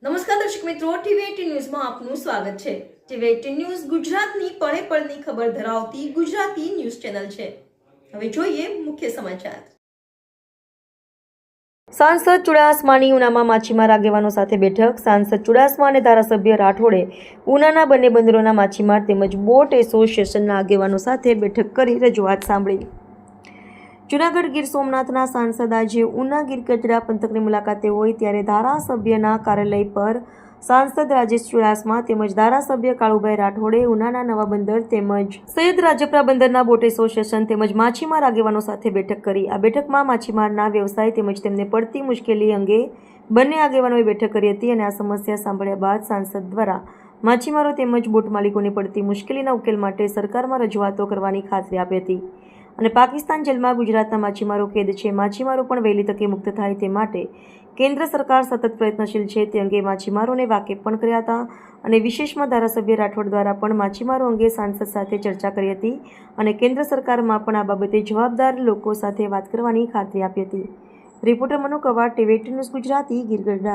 નમસ્કાર દર્શક મિત્રો, ટીવી18 ન્યૂઝમાં આપનું સ્વાગત છે। ટીવી18 ન્યૂઝ ગુજરાતની પળે પળની ખબર ધરાવતી ગુજરાતી ન્યૂઝ ચેનલ છે। હવે જોઈએ મુખ્ય સમાચાર। સાંસદ ચુડાસમાની ઉનામાં માછીમાર આગેવાનો સાથે બેઠક। સાંસદ ચુડાસમા અને ધારાસભ્ય રાઠોડે ઉનાના બંને બંદરોના માછીમાર તેમજ બોટ એસોસિએશનના આગેવાનો સાથે બેઠક કરી રજૂઆત સાંભળી। જૂનાગઢ ગીર સોમનાથના સાંસદ આજે ઉના ગીરગઢડા પંથકની મુલાકાતે હોય ત્યારે ધારાસભ્યના કાર્યાલય પર સાંસદ રાજેશ ચુડાસમા તેમજ ધારાસભ્ય કાળુભાઈ રાઠોડે ઉનાના નવા બંદર તેમજ સૈયદ રાજપરા બંદરના બોટ એસોસિએશન તેમજ માછીમાર આગેવાનો સાથે બેઠક કરી। આ બેઠકમાં માછીમારના વ્યવસાય તેમજ તેમને પડતી મુશ્કેલી અંગે બંને આગેવાનોએ બેઠક કરી હતી અને આ સમસ્યા સાંભળ્યા બાદ સાંસદ દ્વારા માછીમારો તેમજ બોટ માલિકોને પડતી મુશ્કેલીના ઉકેલ માટે સરકારમાં રજૂઆતો કરવાની ખાતરી આપી હતી અને પાકિસ્તાન જેલમાં ગુજરાતના માછીમારો કેદ છે, માછીમારો પણ વહેલી તકે મુક્ત થાય તે માટે કેન્દ્ર સરકાર સતત પ્રયત્નશીલ છે તે અંગે માછીમારોને વાકેફ પણ કર્યા હતા અને વિશેષમાં ધારાસભ્ય રાઠોડ દ્વારા પણ માછીમારો અંગે સાંસદ સાથે ચર્ચા કરી હતી અને કેન્દ્ર સરકારમાં પણ આ બાબતે જવાબદાર લોકો સાથે વાત કરવાની ખાતરી આપી હતી। Reporter Manu Kavad, TV eighteen news Gujarati, Gir Gadhada.